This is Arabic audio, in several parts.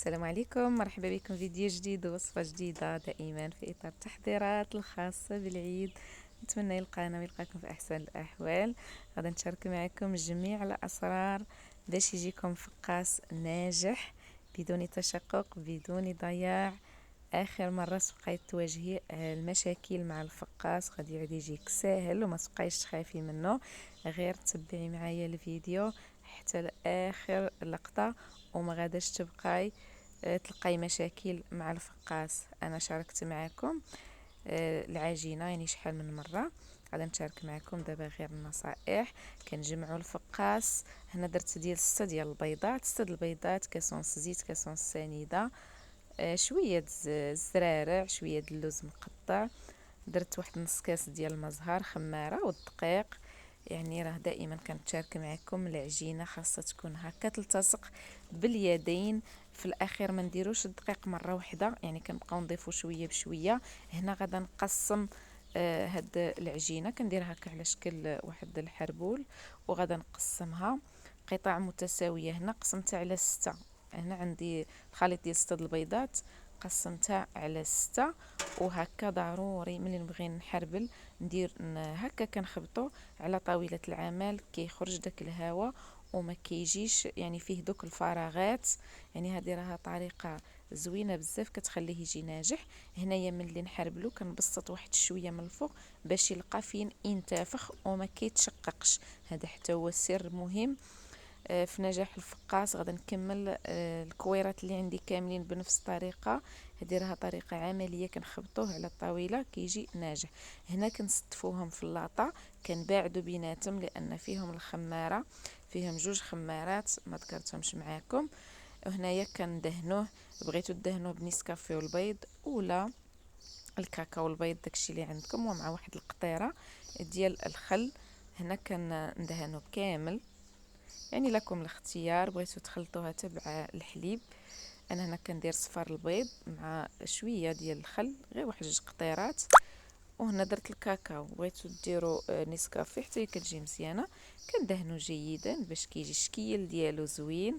السلام عليكم، مرحبا بكم فيديو جديد ووصفة جديدة دائما في إطار التحضيرات الخاصة بالعيد. نتمنى يلقانا ويلقاكم في أحسن الأحوال. غدا نشارك معكم جميع الأسرار باش يجيكم فقاس ناجح بدون تشقق بدون ضياع. اخر مره تبقاي تواجهي المشاكل مع الفقاس غادي يعود يجيك ساهل وما تبقايش تخافي منه، غير تبعي معايا الفيديو حتى لاخر لقطه وما غاداش تلقاي مشاكل مع الفقاس. انا شاركت معكم العجينه يعني شحال من مره، غادي نشارك معكم دابا غير النصائح. كنجمعوا الفقاس. هنا درت ديال 6 ديال البيضات، 6 البيضات، كاسونس زيت، كاسونس سنيده، شويه الزرارع، شويه اللوز مقطع، درت واحد نص كاس ديال المزهر، خماره والدقيق. يعني راه دائما كنتشارك معكم العجينه خاصها تكون هكا تلتصق باليدين. في الاخير ما نديروش الدقيق مره واحده، يعني كنبقاو نضيفو شويه بشويه. هنا غادا نقسم هاد العجينه، كنديرها هكا على شكل واحد الحربول وغادا نقسمها قطع متساويه. هنا قسمتها على 6. هنا عندي الخليط ديال 6 البيضات قسمتها على 6، وهكا ضروري ملي نبغي نحربل ندير هكا كنخبطو على طاولة العمل كيخرج داك الهواء وما كيجيش يعني فيه دوك الفراغات. يعني هذه راها طريقة زوينة بزاف كتخليه يجي ناجح. هنايا ملي نحربلو كنبسط واحد شوية من الفوق باش يلقى فين ينتفخ وما كيتشققش. هذا حتى هو السر مهم في نجاح الفقاس. غادا نكمل الكويرات اللي عندي كاملين بنفس الطريقه. هذه راها طريقه عمليه، كنخبطوه على الطاوله كيجي ناجح. هنا كنستفوهم في اللاطه، كنباعدوا بيناتهم لان فيهم الخماره، فيهم 2 خمارات ما ذكرتهمش معاكم. وهنايا كندهنوه، بغيتو دهنوه بنسكافيه والبيض ولا الكاكاو والبيض، داكشي اللي عندكم، ومع واحد القطيره ديال الخل. هنا كندهنوه كامل، يعني لكم الاختيار، بغيتو تخلطوها تبع الحليب. انا هنا كندير صفار البيض مع شويه ديال الخل، غير واحد 2 قطيرات. وهنا درت الكاكاو، بغيتو ديروا نسكافيه حتى هي كتجي مزيانه. كندهنو جيدا باش كيجي الشكل ديالو زوين.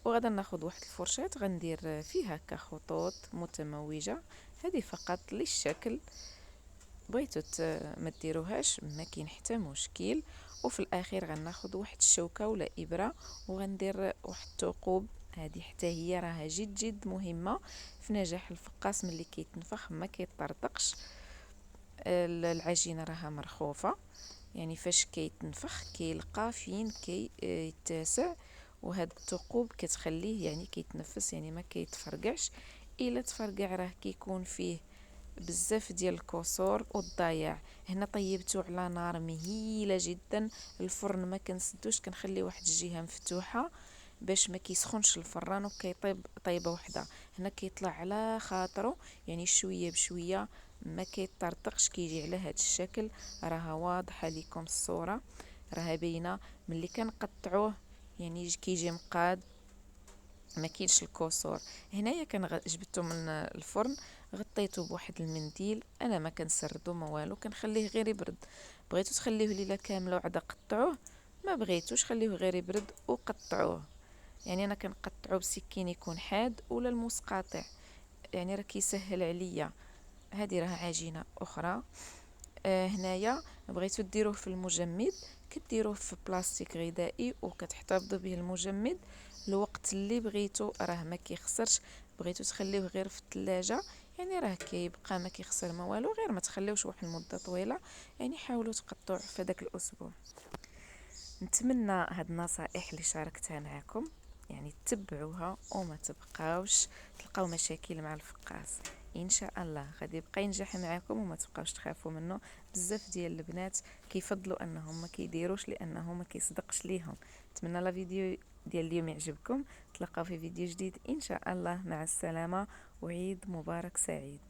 وغادا ناخذ واحد الفرشاة غندير فيها هكا خطوط متموجه، هذه فقط للشكل. بغيتو ما ديروهاش ما كاين حتى مشكل. وفي الاخير غناخذ واحد الشوكه ولا ابره وغندير واحد الثقوب. هذه حتى هي راها جد جد مهمه في نجاح الفقاس. ملي كيتنفخ ما كيطرطقش. العجينه راها مرخوفه، يعني فاش كيتنفخ كيلقى فين يتسع. وهاد الثقوب كتخليه يعني كيتنفس، يعني ما كيتفرقعش. الا تفرقع راه كيكون فيه بزاف ديال الكسور والضياع. هنا طيبته على نار مهيله جدا. الفرن ما كنسدوش، كنخلي واحد الجهه مفتوحه باش ما كيسخنش الفران وكيطيب طيبه واحده. هنا كيطلع على خاطره، يعني شويه بشويه، ما كيطرطقش، كيجي على هذا الشكل. راها واضحه لكم الصوره، راها باينه. ملي كنقطعوه يعني كيجي مقاد، ما كاينش الكسور. هنايا جبدته من الفرن، غطيته بواحد المنديل. انا ما كنسردو ما والو، كنخليه غير يبرد. بغيتو تخليوه ليله كامله وعدا قطعوه، ما بغيتوش خليوه غير يبرد وقطعوه. يعني انا كنقطعو بسكين يكون حاد ولا المسقاطع، يعني راه كيسهل عليا. هذه راه عجينه اخرى. هنايا بغيتو ديروه في المجمد، كديروه في بلاستيك غذائي وكتحتفظوا به المجمد الوقت اللي بغيتو، راه ما كيخسرش. بغيتو تخليوه غير في الثلاجه يعني راه كيبقى ما كيخسر ما والو، غير ما تخليوش واحد المده طويله. يعني حاولوا تقطعوا في داك الاسبوع. نتمنى هاد النصائح اللي شاركتها معكم يعني تتبعوها وما تبقاوش تلقاو مشاكل مع الفقاس. ان شاء الله غادي يبقى ينجح معكم وما تبقاوش تخافوا منه. بزاف ديال البنات كيفضلوا انهم ما كيديروش لانه ما كيصدقش ليهم. نتمنى لا فيديو ديال اليوم يعجبكم. تلقاو في فيديو جديد ان شاء الله. مع السلامه وعيد مبارك سعيد.